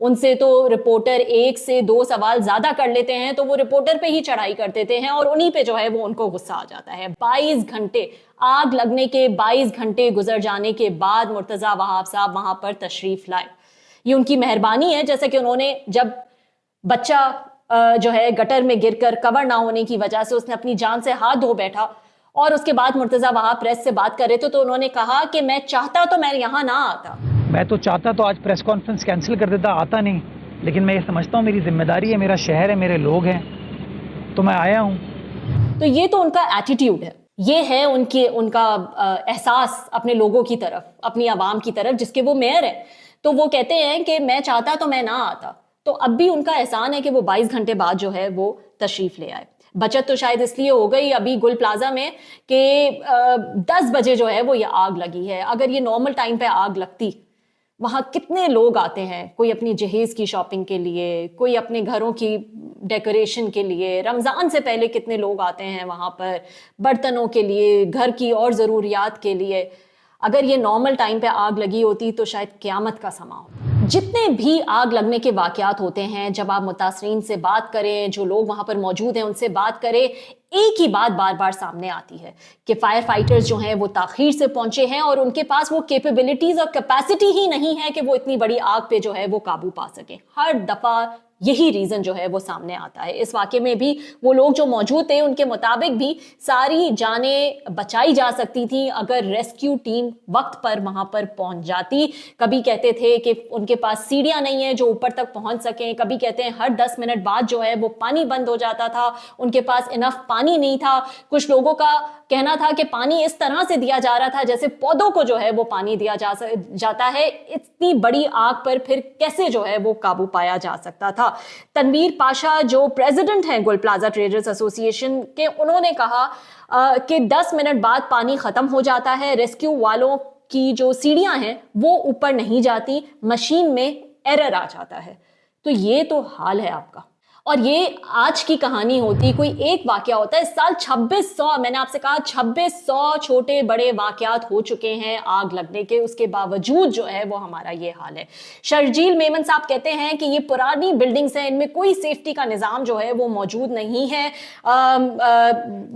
ان سے تو رپورٹر 1 سے 2 سوال زیادہ کر لیتے ہیں تو وہ رپورٹر پہ ہی چڑھائی کر دیتے ہیں اور انہی پہ جو ہے وہ ان کو غصہ آ جاتا ہے. 22 گھنٹے آگ لگنے کے 22 گھنٹے گزر جانے کے بعد مرتضیٰ وہاب صاحب وہاں پر تشریف لائے. یہ ان کی مہربانی ہے, جیسے کہ انہوں نے جب بچہ جو ہے گٹر میں گر کر کور نہ ہونے کی وجہ سے اس نے اپنی جان سے ہاتھ دھو بیٹھا اور اس کے بعد مرتضیٰ وہاب پریس سے بات کر رہے تھے تو انہوں نے کہا کہ میں چاہتا تو میں یہاں نہ آتا. میں تو چاہتا تو آج پریس کانفرنس کینسل کر دیتا, آتا نہیں, لیکن میں یہ سمجھتا ہوں میری ذمہ داری ہے, میرا شہر ہے, میرے لوگ ہیں, تو میں آیا ہوں. تو یہ تو ان کا ایٹیٹیوڈ ہے, یہ ہے ان کا احساس اپنے لوگوں کی طرف, اپنی عوام کی طرف, جس کے وہ میئر ہیں. تو وہ کہتے ہیں کہ میں چاہتا تو میں نہ آتا. تو اب بھی ان کا احسان ہے کہ وہ 22 گھنٹے بعد جو ہے وہ تشریف لے آئے. بچت تو شاید اس لیے ہو گئی ابھی گل پلازا میں کہ 10 بجے جو ہے وہ یہ آگ لگی ہے. اگر یہ نارمل ٹائم پہ آگ لگتی, وہاں کتنے لوگ آتے ہیں, کوئی اپنی جہیز کی شاپنگ کے لیے, کوئی اپنے گھروں کی ڈیکوریشن کے لیے, رمضان سے پہلے کتنے لوگ آتے ہیں وہاں پر برتنوں کے لیے, گھر کی اور ضروریات کے لیے. اگر یہ نارمل ٹائم پہ آگ لگی ہوتی تو شاید قیامت کا سما ہوتا. جتنے بھی آگ لگنے کے واقعات ہوتے ہیں, جب آپ متاثرین سے بات کریں, جو لوگ وہاں پر موجود ہیں ان سے بات کریں, ایک ہی بات بار بار سامنے آتی ہے کہ فائر فائٹرز جو ہیں وہ تاخیر سے پہنچے ہیں اور ان کے پاس وہ کیپیبلٹیز اور کیپیسٹی ہی نہیں ہے کہ وہ اتنی بڑی آگ پہ جو ہے وہ قابو پا سکیں. ہر دفعہ یہی ریزن جو ہے وہ سامنے آتا ہے. اس واقعے میں بھی وہ لوگ جو موجود تھے ان کے مطابق بھی ساری جانیں بچائی جا سکتی تھیں اگر ریسکیو ٹیم وقت پر وہاں پر پہنچ جاتی. کبھی کہتے تھے کہ ان کے پاس سیڑھیاں نہیں ہیں جو اوپر تک پہنچ سکیں, کبھی کہتے ہیں ہر 10 منٹ بعد جو ہے وہ پانی بند ہو جاتا تھا, ان کے پاس انف پانی نہیں تھا. کچھ لوگوں کا کہنا تھا کہ پانی اس طرح سے دیا جا رہا تھا جیسے پودوں کو جو ہے وہ پانی دیا جاتا ہے. اتنی بڑی آگ پر پھر کیسے جو ہے وہ قابو پایا جا سکتا تھا. تنویر پاشا جو پریزیڈنٹ ہیں گل پلازا ٹریڈرز ایسوسی ایشن کے, انہوں نے کہا کہ 10 منٹ بعد پانی ختم ہو جاتا ہے, ریسکیو والوں کی جو سیڑھیاں ہیں وہ اوپر نہیں جاتی, مشین میں ایرر آ جاتا ہے. تو یہ تو حال ہے آپ کا. اور یہ آج کی کہانی ہوتی, کوئی ایک واقعہ ہوتا ہے. اس سال 2600, میں نے آپ سے کہا 2600 چھوٹے بڑے واقعات ہو چکے ہیں آگ لگنے کے, اس کے باوجود جو ہے وہ ہمارا یہ حال ہے. شرجیل میمن صاحب کہتے ہیں کہ یہ پرانی بلڈنگز ہیں, ان میں کوئی سیفٹی کا نظام جو ہے وہ موجود نہیں ہے,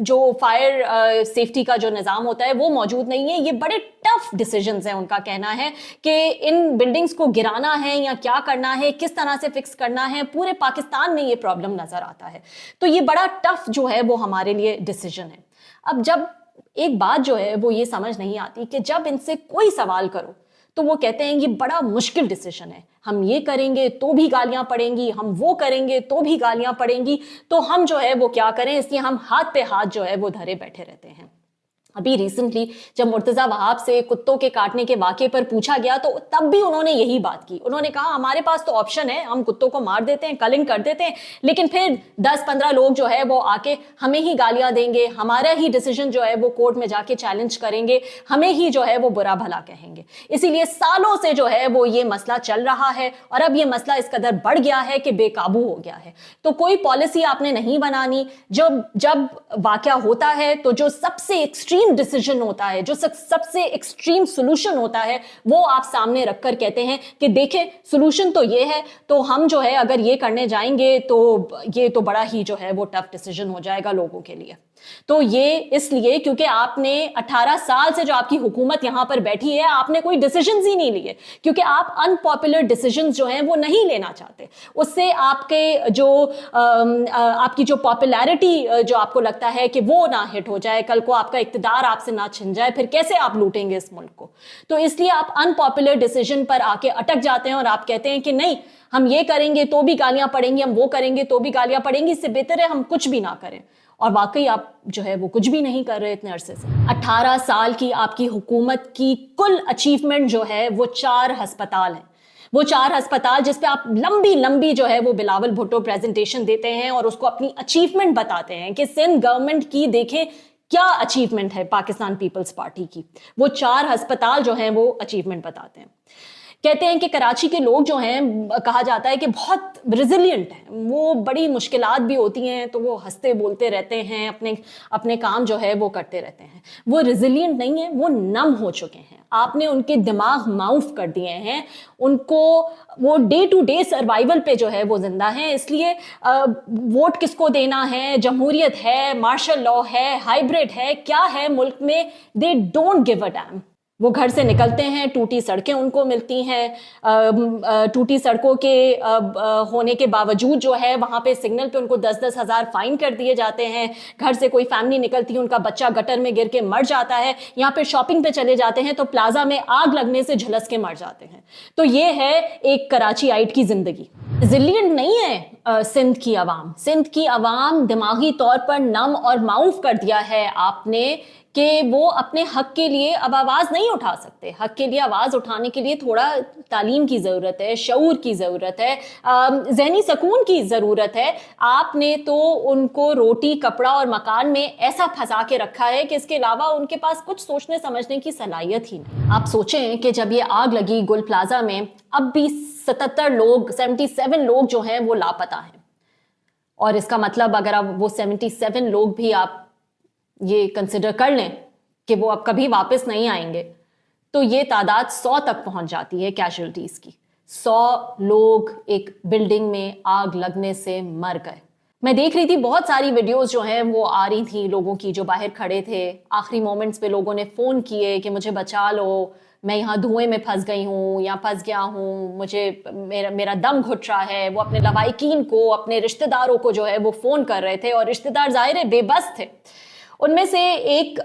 جو فائر سیفٹی کا جو نظام ہوتا ہے وہ موجود نہیں ہے. یہ بڑے ٹف ڈیسیجنز ہیں, ان کا کہنا ہے کہ ان بلڈنگز کو گرانا ہے یا کیا کرنا ہے, کس طرح سے فکس کرنا ہے. پورے پاکستان میں یہ پرابلم نظر آتا ہے. تو یہ بڑا ٹف جو ہے وہ ہمارے لیے ڈیسیجن ہے. اب جب ایک بات جو ہے وہ یہ سمجھ نہیں آتی کہ جب ان سے کوئی سوال کرو تو وہ کہتے ہیں یہ بڑا مشکل ڈیسیجن ہے, ہم یہ کریں گے تو بھی گالیاں پڑیں گی, ہم وہ کریں گے تو بھی گالیاں پڑیں گی, تو ہم جو ہے وہ کیا کریں. اس لیے ہم ہاتھ پہ ہاتھ جو ہے وہ دھرے بیٹھے رہتے ہیں. ابھی ریسنٹلی جب مرتضیٰ وہاب سے کتوں کے کاٹنے کے واقعے پر پوچھا گیا تو تب بھی انہوں نے یہی بات کی. انہوں نے کہا ہمارے پاس تو آپشن ہے, ہم کتوں کو مار دیتے ہیں, کلنگ کر دیتے ہیں, لیکن پھر 10-15 لوگ جو ہے وہ آ کے ہمیں ہی گالیاں دیں گے, ہمارا ہی ڈیسیجن جو ہے وہ کورٹ میں جا کے چیلنج کریں گے, ہمیں ہی جو ہے وہ برا بھلا کہیں گے. اسی لیے سالوں سے جو ہے وہ یہ مسئلہ چل رہا ہے اور اب یہ مسئلہ اس قدر بڑھ گیا ہے کہ بے قابو ہو گیا ہے. تو کوئی پالیسی آپ نے نہیں بنانی. جب واقعہ ہوتا ہے تو جو سب سے ایکسٹریم ڈیسیجن ہوتا ہے, جو سب سے ایکسٹریم سولوشن ہوتا ہے, وہ آپ سامنے رکھ کر کہتے ہیں کہ دیکھیں سولوشن تو یہ ہے, تو ہم جو ہے اگر یہ کرنے جائیں گے تو یہ تو بڑا ہی جو ہے وہ ٹف ڈیسیجن ہو جائے گا لوگوں کے لیے. تو یہ اس لیے کیونکہ آپ نے 18 سال سے جو آپ کی حکومت یہاں پر بیٹھی ہے, آپ نے کوئی ڈیسیجنز ہی نہیں لیے, کیونکہ آپ ان پاپولر ڈیسیجنز جو ہیں وہ نہیں لینا چاہتے. اس سے آپ کے جو آپ کی جو پاپولیرٹی جو آپ کو لگتا ہے کہ وہ نہ ہٹ ہو جائے, کل کو آپ کا اقتدار آپ سے نہ چھن جائے, پھر کیسے آپ لوٹیں گے اس ملک کو. تو اس لیے آپ ان پاپولر ڈیسیجن پر آ کے اٹک جاتے ہیں اور آپ کہتے ہیں کہ نہیں ہم یہ کریں گے تو بھی گالیاں پڑیں گی, ہم وہ کریں گے تو بھی گالیاں پڑیں گی, اس سے بہتر ہے ہم کچھ بھی نہ کریں. اور واقعی آپ جو ہے وہ کچھ بھی نہیں کر رہے اتنے عرصے سے. 18 سال کی آپ کی حکومت کی کل اچیومنٹ جو ہے وہ 4 ہسپتال ہیں. وہ 4 ہسپتال جس پہ آپ لمبی جو ہے وہ بلاول بھٹو پریزنٹیشن دیتے ہیں اور اس کو اپنی اچیومنٹ بتاتے ہیں کہ سندھ گورنمنٹ کی دیکھیں کیا اچیومنٹ ہے پاکستان پیپلز پارٹی کی. وہ 4 ہسپتال جو ہیں وہ اچیومنٹ بتاتے ہیں. کہتے ہیں کہ کراچی کے لوگ جو ہیں کہا جاتا ہے کہ بہت ریزیلینٹ ہیں, وہ بڑی مشکلات بھی ہوتی ہیں تو وہ ہنستے بولتے رہتے ہیں, اپنے کام جو ہے وہ کرتے رہتے ہیں. وہ ریزیلینٹ نہیں ہیں, وہ نم ہو چکے ہیں. آپ نے ان کے دماغ معاف کر دیے ہیں, ان کو وہ ڈے ٹو ڈے سروائیول پہ جو ہے وہ زندہ ہیں. اس لیے ووٹ کس کو دینا ہے, جمہوریت ہے, مارشل لا ہے, ہائیبریڈ ہے, کیا ہے ملک میں, they don't give a damn. وہ گھر سے نکلتے ہیں, ٹوٹی سڑکیں ان کو ملتی ہیں, ٹوٹی سڑکوں کے ہونے کے باوجود جو ہے وہاں پہ سگنل پہ ان کو 10-10 ہزار فائن کر دیے جاتے ہیں. گھر سے کوئی فیملی نکلتی ہے, ان کا بچہ گٹر میں گر کے مر جاتا ہے. یہاں پہ شاپنگ پہ چلے جاتے ہیں تو پلازا میں آگ لگنے سے جھلس کے مر جاتے ہیں. تو یہ ہے ایک کراچی آئٹ کی زندگی. ریزیلینٹ نہیں ہے سندھ کی عوام. سندھ کی عوام دماغی طور پر نم اور معاف کر دیا ہے آپ نے کہ وہ اپنے حق کے لیے اب آواز نہیں اٹھا سکتے. حق کے لیے آواز اٹھانے کے لیے تھوڑا تعلیم کی ضرورت ہے, شعور کی ضرورت ہے, ذہنی سکون کی ضرورت ہے. آپ نے تو ان کو روٹی, کپڑا اور مکان میں ایسا پھنسا کے رکھا ہے کہ اس کے علاوہ ان کے پاس کچھ سوچنے سمجھنے کی صلاحیت ہی نہیں. آپ سوچیں کہ جب یہ آگ لگی گل پلازا میں, اب بھی 77 لوگ جو ہیں وہ لاپتہ ہیں. اور اس کا مطلب اگر اب وہ 77 لوگ بھی آپ یہ کنسیڈر کر لیں کہ وہ اب کبھی واپس نہیں آئیں گے, تو یہ تعداد 100 تک پہنچ جاتی ہے کیجوالٹیز کی. 100 لوگ ایک بلڈنگ میں آگ لگنے سے مر گئے. میں دیکھ رہی تھی بہت ساری ویڈیوز جو ہیں وہ آ رہی تھی لوگوں کی جو باہر کھڑے تھے. آخری مومنٹس پہ لوگوں نے فون کیے کہ مجھے بچا لو, میں یہاں دھوئیں میں پھنس گئی ہوں یا پھنس گیا ہوں, مجھے میرا دم گھٹ رہا ہے. وہ اپنے لوائقین کو, اپنے رشتہ داروں کو جو ہے وہ فون کر رہے تھے, اور رشتہ دار ظاہر ہے بے بس تھے. ان میں سے ایک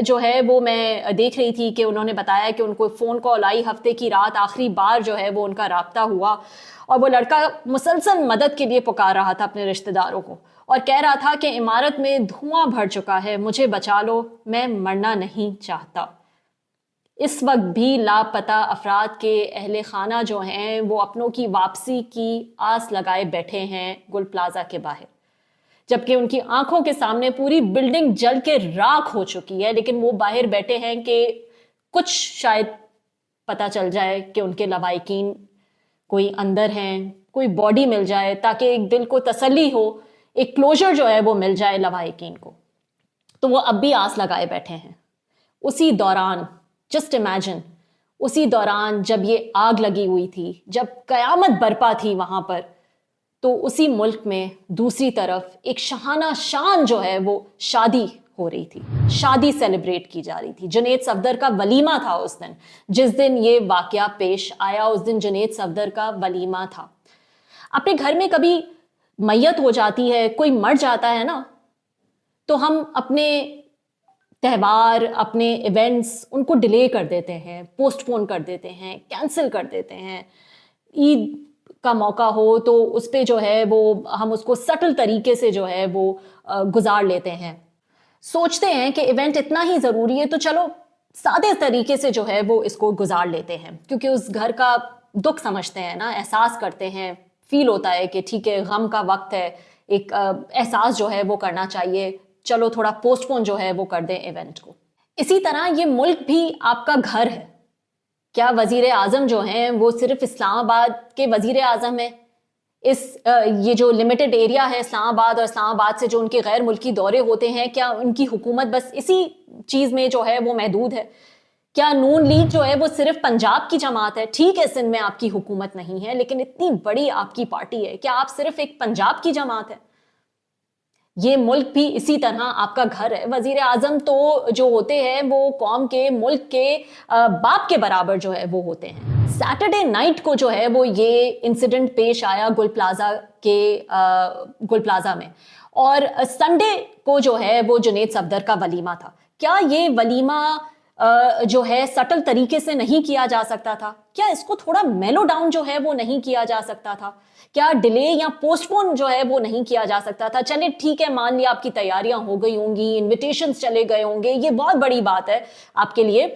جو ہے وہ میں دیکھ رہی تھی کہ انہوں نے بتایا کہ ان کو فون کال آئی ہفتے کی رات, آخری بار جو ہے وہ ان کا رابطہ ہوا, اور وہ لڑکا مسلسل مدد کے لیے پکار رہا تھا اپنے رشتہ داروں کو, اور کہہ رہا تھا کہ عمارت میں دھواں بھر چکا ہے, مجھے بچا لو, میں مرنا نہیں چاہتا. اس وقت بھی لاپتہ افراد کے اہل خانہ جو ہیں وہ اپنوں کی واپسی کی آس لگائے بیٹھے ہیں گل پلازا کے باہر, جبکہ ان کی آنکھوں کے سامنے پوری بلڈنگ جل کے راکھ ہو چکی ہے, لیکن وہ باہر بیٹھے ہیں کہ کچھ شاید پتہ چل جائے کہ ان کے لوائقین کوئی اندر ہیں, کوئی باڈی مل جائے تاکہ ایک دل کو تسلی ہو, ایک کلوجر جو ہے وہ مل جائے لوائقین کو. تو وہ اب بھی آس لگائے بیٹھے ہیں. اسی دوران جسٹ امیجن, اسی دوران جب یہ آگ لگی ہوئی تھی, جب قیامت برپا تھی وہاں پر, تو اسی ملک میں دوسری طرف ایک شاہانہ شان جو ہے وہ شادی ہو رہی تھی, شادی سیلیبریٹ کی جا رہی تھی. جنید صفدر کا ولیمہ تھا اس دن, جس دن یہ واقعہ پیش آیا اس دن جنید صفدر کا ولیمہ تھا. اپنے گھر میں کبھی میت ہو جاتی ہے, کوئی مر جاتا ہے نا, تو ہم اپنے تہوار, اپنے ایونٹس ان کو ڈیلے کر دیتے ہیں, پوسٹ پون کر دیتے ہیں, کینسل کر دیتے ہیں. عید کا موقع ہو تو اس پہ جو ہے وہ ہم اس کو سٹل طریقے سے جو ہے وہ گزار لیتے ہیں. سوچتے ہیں کہ ایونٹ اتنا ہی ضروری ہے تو چلو سادے طریقے سے جو ہے وہ اس کو گزار لیتے ہیں, کیونکہ اس گھر کا دکھ سمجھتے ہیں نا, احساس کرتے ہیں, فیل ہوتا ہے کہ ٹھیک ہے غم کا وقت ہے, ایک احساس جو ہے وہ کرنا چاہیے, چلو تھوڑا پوسٹ پون جو ہے وہ کر دیں ایونٹ کو. اسی طرح یہ ملک بھی آپ کا گھر ہے. کیا وزیر اعظم جو ہیں وہ صرف اسلام آباد کے وزیر اعظم ہیں؟ یہ جو لمیٹڈ ایریا ہے اسلام آباد اور اسلام آباد سے جو ان کے غیر ملکی دورے ہوتے ہیں, کیا ان کی حکومت بس اسی چیز میں جو ہے وہ محدود ہے؟ کیا نون لیگ جو ہے وہ صرف پنجاب کی جماعت ہے؟ ٹھیک ہے سندھ میں آپ کی حکومت نہیں ہے, لیکن اتنی بڑی آپ کی پارٹی ہے, کیا آپ صرف ایک پنجاب کی جماعت ہے؟ یہ ملک بھی اسی طرح آپ کا گھر ہے. وزیر اعظم تو جو ہوتے ہیں وہ قوم کے, ملک کے باپ کے برابر جو ہے وہ ہوتے ہیں. سیٹرڈے نائٹ کو جو ہے وہ یہ انسیڈنٹ پیش آیا گل پلازا میں, اور سنڈے کو جو ہے وہ جنید صفدر کا ولیمہ تھا. کیا یہ ولیمہ جو ہے سٹل طریقے سے نہیں کیا جا سکتا تھا؟ کیا اس کو تھوڑا میلو ڈاؤن جو ہے وہ نہیں کیا جا سکتا تھا؟ کیا ڈیلے یا پوسٹ پون جو ہے وہ نہیں کیا جا سکتا تھا؟ چلے ٹھیک ہے, مان لیا آپ کی تیاریاں ہو گئی ہوں گی, انویٹیشنز چلے گئے ہوں گے, یہ بہت بڑی بات ہے آپ کے لیے,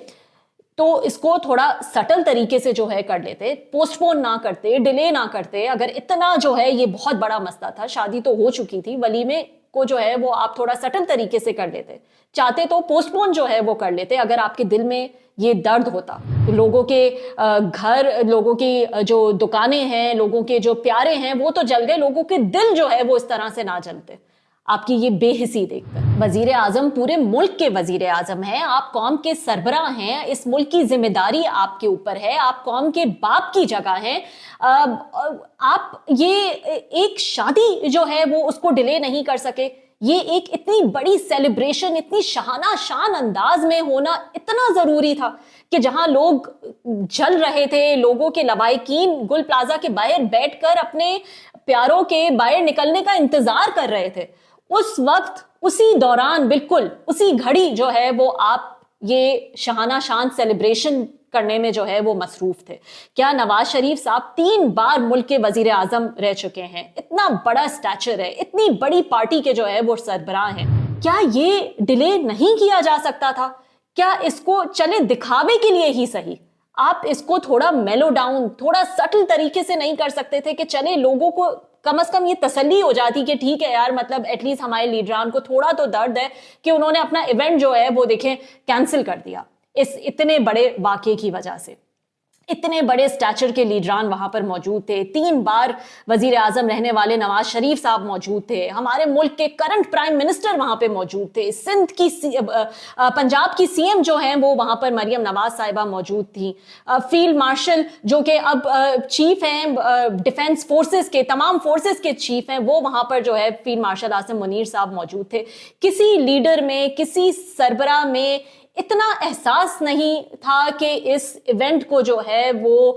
تو اس کو تھوڑا سٹل طریقے سے جو ہے کر لیتے, پوسٹ پون نہ کرتے, ڈیلے نہ کرتے. اگر اتنا جو ہے یہ بہت بڑا مسئلہ تھا, شادی تو ہو چکی تھی, ولیمے کو جو ہے وہ آپ تھوڑا سٹل طریقے سے کر لیتے, چاہتے تو پوسٹ پون جو ہے وہ کر لیتے. اگر آپ کے دل میں یہ درد ہوتا, لوگوں کے گھر, لوگوں کی جو دکانیں ہیں, لوگوں کے جو پیارے ہیں وہ تو جل گئے, لوگوں کے دل جو ہے وہ اس طرح سے نہ جلتے آپ کی یہ بے حسی دیکھ کر. وزیر اعظم پورے ملک کے وزیر اعظم ہیں, آپ قوم کے سربراہ ہیں, اس ملک کی ذمہ داری آپ کے اوپر ہے, آپ قوم کے باپ کی جگہ ہیں. آپ یہ ایک شادی جو ہے وہ اس کو ڈیلے نہیں کر سکے. یہ ایک اتنی بڑی سیلیبریشن اتنی شہانہ شان انداز میں ہونا اتنا ضروری تھا کہ جہاں لوگ جل رہے تھے, لوگوں کے لوائقین گل پلازا کے باہر بیٹھ کر اپنے پیاروں کے باہر نکلنے کا انتظار کر رہے تھے, اس وقت اسی دوران بالکل اسی گھڑی جو ہے وہ آپ یہ شہانہ شان سیلیبریشن کرنے میں جو ہے وہ مصروف تھے. کیا نواز شریف صاحب 3 بار ملک کے وزیر اعظم رہ چکے ہیں, اتنا بڑا سٹیچر ہے, اتنی بڑی پارٹی کے جو ہے وہ سربراہ ہیں, کیا یہ ڈیلے نہیں کیا جا سکتا تھا؟ کیا اس کو چلے دکھاوے کے لیے ہی صحیح آپ اس کو تھوڑا میلو ڈاؤن, تھوڑا سٹل طریقے سے نہیں کر سکتے تھے کہ چلے لوگوں کو کم از کم یہ تسلی ہو جاتی کہ ٹھیک ہے یار, مطلب ایٹ لیسٹ ہمارے لیڈران کو تھوڑا تو درد ہے کہ انہوں نے اپنا ایونٹ جو ہے وہ دیکھیں کینسل کر دیا اس اتنے بڑے واقعے کی وجہ سے. اتنے بڑے سٹیچر کے لیڈران وہاں پر موجود تھے, 3 بار وزیر اعظم رہنے والے نواز شریف صاحب موجود تھے, ہمارے ملک کے کرنٹ پرائم منسٹر وہاں پہ موجود تھے, سندھ کی پنجاب کی سی ایم جو ہیں وہ وہاں پر مریم نواز صاحبہ موجود تھیں, فیلڈ مارشل جو کہ اب چیف ہیں ڈیفنس فورسز کے, تمام فورسز کے چیف ہیں, وہ وہاں پر جو ہے فیلڈ مارشل عاصم منیر صاحب موجود تھے. کسی لیڈر میں, کسی سربراہ میں اتنا احساس نہیں تھا کہ اس ایونٹ کو جو ہے وہ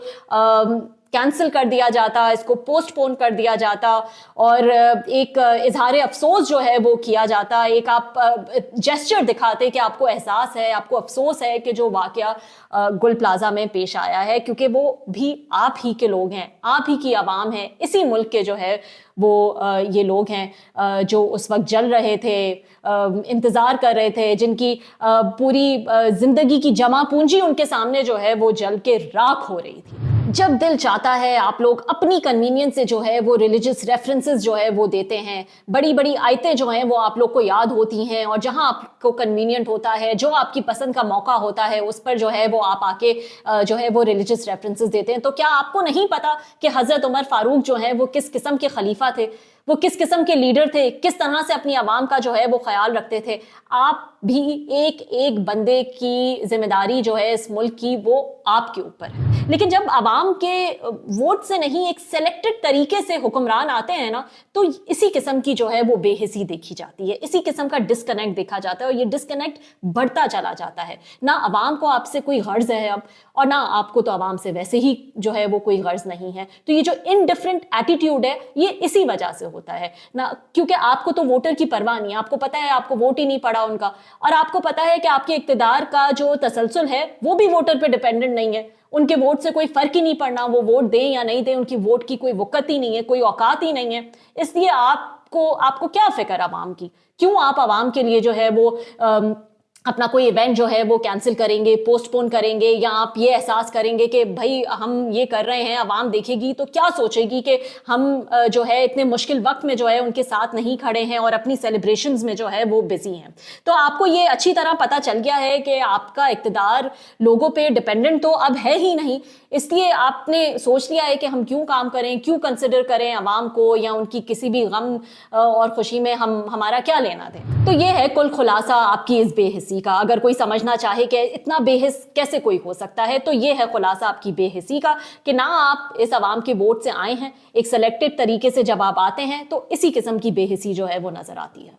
کینسل کر دیا جاتا, اس کو پوسٹ پون کر دیا جاتا اور ایک اظہار افسوس جو ہے وہ کیا جاتا, ایک آپ جیسچر دکھاتے کہ آپ کو احساس ہے, آپ کو افسوس ہے کہ جو واقعہ گل پلازا میں پیش آیا ہے, کیونکہ وہ بھی آپ ہی کے لوگ ہیں, آپ ہی کی عوام ہیں, اسی ملک کے جو ہے وہ یہ لوگ ہیں جو اس وقت جل رہے تھے, انتظار کر رہے تھے, جن کی پوری زندگی کی جمع پونجی ان کے سامنے جو ہے وہ جل کے راکھ ہو رہی تھی. جب دل چاہتا ہے آپ لوگ اپنی کنوینئنس سے جو ہے وہ ریلیجس ریفرنسز جو ہے وہ دیتے ہیں, بڑی بڑی آیتیں جو ہیں وہ آپ لوگ کو یاد ہوتی ہیں, اور جہاں آپ کو کنوینئنٹ ہوتا ہے, جو آپ کی پسند کا موقع ہوتا ہے, اس پر جو ہے وہ آپ آ کے جو ہے وہ ریلیجس ریفرنسز دیتے ہیں. تو کیا آپ کو نہیں پتا کہ حضرت عمر فاروق جو ہیں وہ کس قسم کے خلیفہ تھے, وہ کس قسم کے لیڈر تھے, کس طرح سے اپنی عوام کا جو ہے وہ خیال رکھتے تھے؟ آپ بھی ایک ایک بندے کی ذمہ داری جو ہے اس ملک کی وہ آپ کے اوپر ہے. لیکن جب عوام کے ووٹ سے نہیں ایک سلیکٹڈ طریقے سے حکمران آتے ہیں نا, تو اسی قسم کی جو ہے وہ بے حسی دیکھی جاتی ہے, اسی قسم کا ڈسکنیکٹ دیکھا جاتا ہے, اور یہ ڈسکنیکٹ بڑھتا چلا جاتا ہے. نہ عوام کو آپ سے کوئی غرض ہے اب, اور نہ آپ کو تو عوام سے ویسے ہی جو ہے وہ کوئی غرض نہیں ہے. تو یہ جو انڈیفرنٹ ایٹیٹیوڈ ہے یہ اسی وجہ سے ہوتا ہے نا, کیونکہ آپ کو تو ووٹر کی پرواہ نہیں ہے, آپ کو پتا ہے آپ کو ووٹ ہی نہیں پڑا ان کا, اور آپ کو پتا ہے کہ آپ کے اقتدار کا جو تسلسل ہے وہ بھی ووٹر پہ ڈیپینڈنٹ نہیں ہے, ان کے ووٹ سے کوئی فرق ہی نہیں پڑنا, وہ ووٹ دیں یا نہیں دیں, ان کی ووٹ کی کوئی وقت ہی نہیں ہے, کوئی اوقات ہی نہیں ہے. اس لیے آپ کو کیا فکر عوام کی, کیوں آپ عوام کے لیے جو ہے وہ اپنا کوئی ایونٹ جو ہے وہ کینسل کریں گے, پوسٹ پون کریں گے, یا آپ یہ احساس کریں گے کہ بھائی ہم یہ کر رہے ہیں, عوام دیکھے گی تو کیا سوچے گی کہ ہم جو ہے اتنے مشکل وقت میں جو ہے ان کے ساتھ نہیں کھڑے ہیں اور اپنی سیلیبریشنز میں جو ہے وہ بزی ہیں. تو آپ کو یہ اچھی طرح پتہ چل گیا ہے کہ آپ کا اقتدار لوگوں پہ ڈیپینڈنٹ تو اب ہے ہی نہیں, اس لیے آپ نے سوچ لیا ہے کہ ہم کیوں کام کریں, کیوں کنسیڈر کریں عوام کو, یا ان کی کسی بھی غم اور خوشی میں ہمارا کیا لینا دیں. تو یہ ہے کل خلاصہ آپ کی اس بے حسی کا. اگر کوئی سمجھنا چاہے کہ اتنا بے حس کیسے کوئی ہو سکتا ہے, تو یہ ہے خلاصہ آپ کی بے حسی کا, کہ نہ آپ اس عوام کے ووٹ سے آئے ہیں, ایک سلیکٹڈ طریقے سے جب آپ آتے ہیں تو اسی قسم کی بے حسی جو ہے وہ نظر آتی ہے.